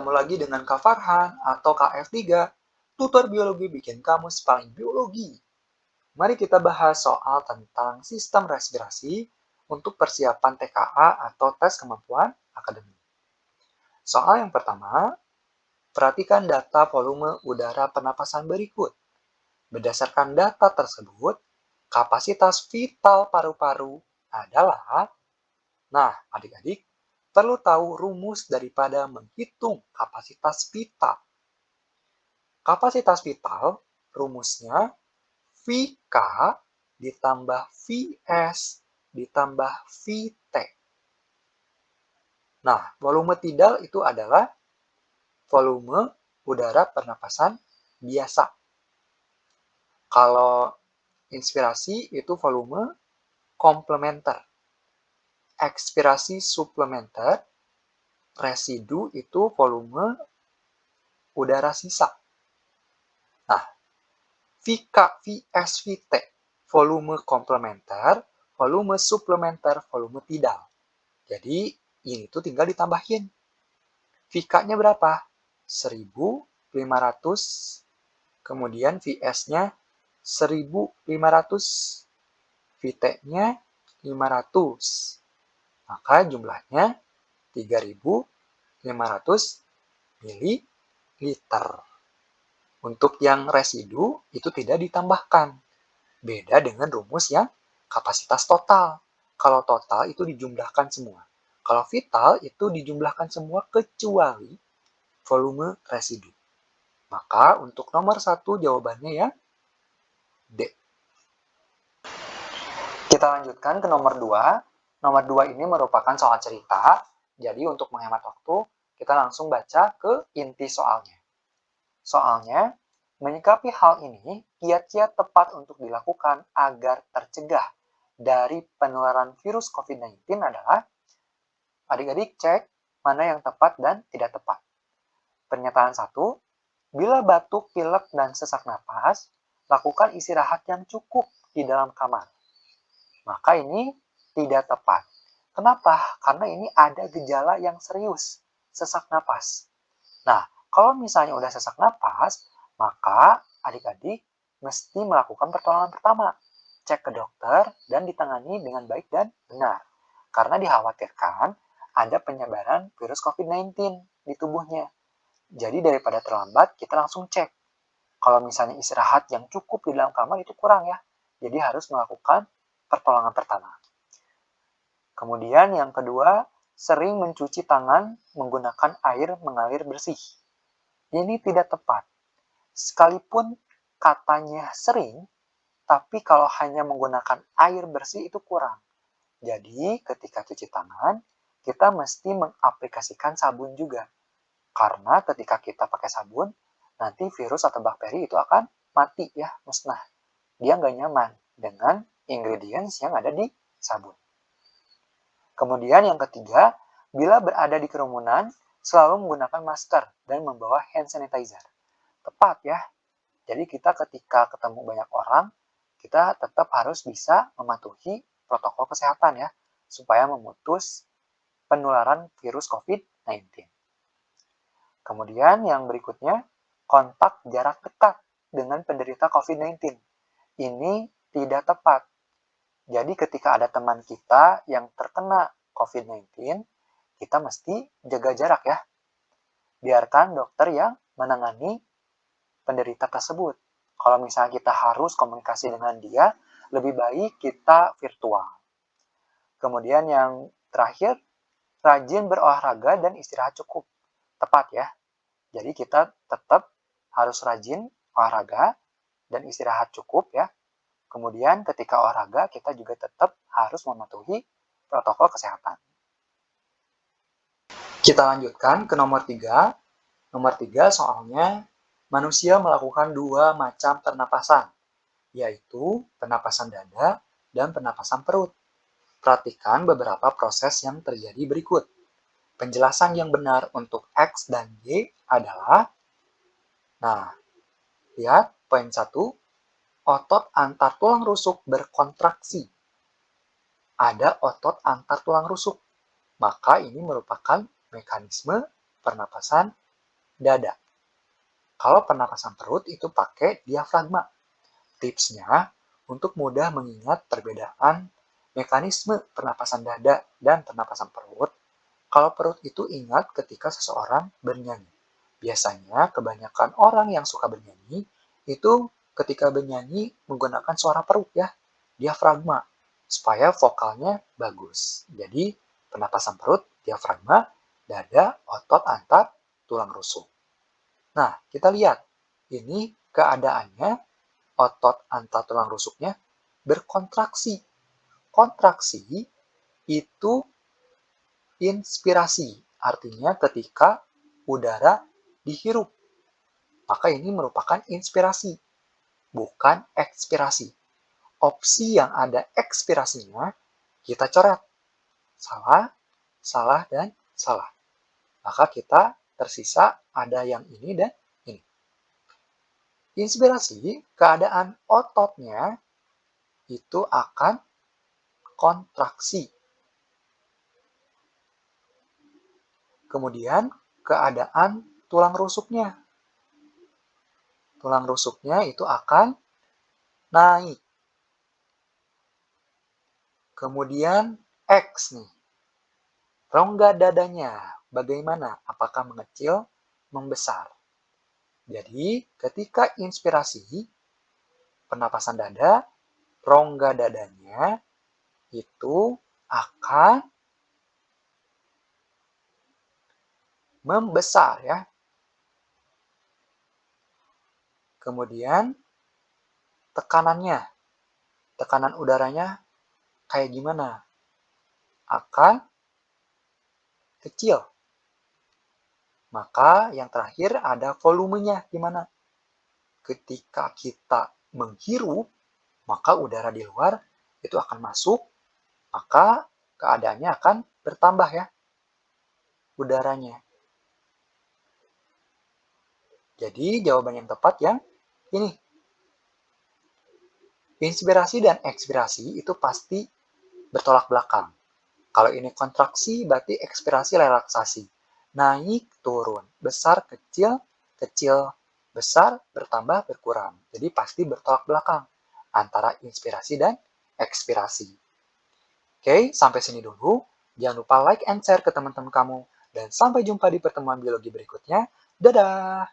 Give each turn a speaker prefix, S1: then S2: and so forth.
S1: Ketemu lagi dengan Kak Farhan atau Kak F3, tutor biologi bikin kamu paling biologi. Mari kita bahas soal tentang sistem respirasi untuk persiapan TKA atau tes kemampuan akademik. Soal yang pertama, perhatikan data volume udara pernapasan berikut. Berdasarkan data tersebut, kapasitas vital paru-paru adalah. Nah, adik-adik, perlu tahu rumus daripada menghitung kapasitas vital. Kapasitas vital, rumusnya VK ditambah VS ditambah VT. Nah, volume tidal itu adalah volume udara pernapasan biasa. Kalau inspirasi itu volume komplementer. Ekspirasi suplementer, residu itu volume udara sisa. Nah, VK, VS, VT, volume komplementer, volume suplementer, volume tidal. Jadi, ini tuh tinggal ditambahin. VK-nya berapa? 1500, kemudian VS-nya 1500, VT-nya 500. Maka jumlahnya 3500 ml. Untuk yang residu itu tidak ditambahkan. Beda dengan rumus yang kapasitas total. Kalau total itu dijumlahkan semua. Kalau vital itu dijumlahkan semua kecuali volume residu. Maka untuk nomor 1 jawabannya ya D. Kita lanjutkan ke nomor 2. Nomor 2 ini merupakan soal cerita. Jadi untuk menghemat waktu, kita langsung baca ke inti soalnya. Soalnya, menyikapi hal ini, kiat-kiat tepat untuk dilakukan agar tercegah dari penularan virus COVID-19 adalah adik-adik cek mana yang tepat dan tidak tepat. Pernyataan 1, bila batuk, pilek, dan sesak napas, lakukan istirahat yang cukup di dalam kamar. Maka ini tidak tepat. Kenapa? Karena ini ada gejala yang serius, sesak napas. Nah, kalau misalnya udah sesak napas, maka adik-adik mesti melakukan pertolongan pertama. Cek ke dokter dan ditangani dengan baik dan benar. Karena dikhawatirkan ada penyebaran virus COVID-19 di tubuhnya. Jadi daripada terlambat, kita langsung cek. Kalau misalnya istirahat yang cukup di dalam kamar itu kurang ya. Jadi harus melakukan pertolongan pertama. Kemudian yang kedua, sering mencuci tangan menggunakan air mengalir bersih. Ini tidak tepat. Sekalipun katanya sering, tapi kalau hanya menggunakan air bersih itu kurang. Jadi ketika cuci tangan, kita mesti mengaplikasikan sabun juga. Karena ketika kita pakai sabun, nanti virus atau bakteri itu akan mati ya, musnah. Dia nggak nyaman dengan ingredients yang ada di sabun. Kemudian yang ketiga, bila berada di kerumunan, selalu menggunakan masker dan membawa hand sanitizer. Tepat ya. Jadi kita ketika ketemu banyak orang, kita tetap harus bisa mematuhi protokol kesehatan ya, supaya memutus penularan virus COVID-19. Kemudian yang berikutnya, kontak jarak dekat dengan penderita COVID-19. Ini tidak tepat. Jadi ketika ada teman kita yang terkena COVID-19, kita mesti jaga jarak ya. Biarkan dokter yang menangani penderita tersebut. Kalau misalnya kita harus komunikasi dengan dia, lebih baik kita virtual. Kemudian yang terakhir, rajin berolahraga dan istirahat cukup. Tepat ya. Jadi kita tetap harus rajin olahraga dan istirahat cukup ya. Kemudian ketika olahraga, kita juga tetap harus mematuhi protokol kesehatan. Kita lanjutkan ke nomor 3. Nomor 3 soalnya, manusia melakukan 2 macam pernapasan, yaitu pernapasan dada dan pernapasan perut. Perhatikan beberapa proses yang terjadi berikut. Penjelasan yang benar untuk X dan Y adalah, nah, lihat poin 1, otot antar tulang rusuk berkontraksi. Ada otot antar tulang rusuk. Maka ini merupakan mekanisme pernapasan dada. Kalau pernapasan perut itu pakai diafragma. Tipsnya, untuk mudah mengingat perbedaan mekanisme pernapasan dada dan pernapasan perut, kalau perut itu ingat ketika seseorang bernyanyi. Biasanya kebanyakan orang yang suka bernyanyi itu ketika bernyanyi menggunakan suara perut ya, diafragma, supaya vokalnya bagus. Jadi pernapasan perut, diafragma, dada, otot antar, tulang rusuk. Nah, kita lihat. Ini keadaannya otot antar tulang rusuknya berkontraksi. Kontraksi itu inspirasi, artinya ketika udara dihirup. Maka ini merupakan inspirasi, bukan ekspirasi. Opsi yang ada ekspirasinya, kita coret. Salah, salah, dan salah. Maka kita tersisa ada yang ini dan ini. Inspirasi, keadaan ototnya itu akan kontraksi. Kemudian keadaan tulang rusuknya. Tulang rusuknya itu akan naik. Kemudian X nih. Rongga dadanya bagaimana? Apakah mengecil, membesar? Jadi ketika inspirasi, pernapasan dada, rongga dadanya itu akan membesar ya. Kemudian tekanannya, tekanan udaranya kayak gimana? Akan kecil. Maka yang terakhir ada volumenya gimana? Ketika kita menghirup, maka udara di luar itu akan masuk, maka keadaannya akan bertambah ya, udaranya. Jadi jawaban yang tepat yang ini. Inspirasi dan ekspirasi itu pasti bertolak belakang. Kalau ini kontraksi, berarti ekspirasi relaksasi. Naik, turun, besar, kecil, kecil, besar, bertambah, berkurang. Jadi pasti bertolak belakang antara inspirasi dan ekspirasi. Oke, sampai sini dulu. Jangan lupa like and share ke teman-teman kamu. Dan sampai jumpa di pertemuan biologi berikutnya. Dadah!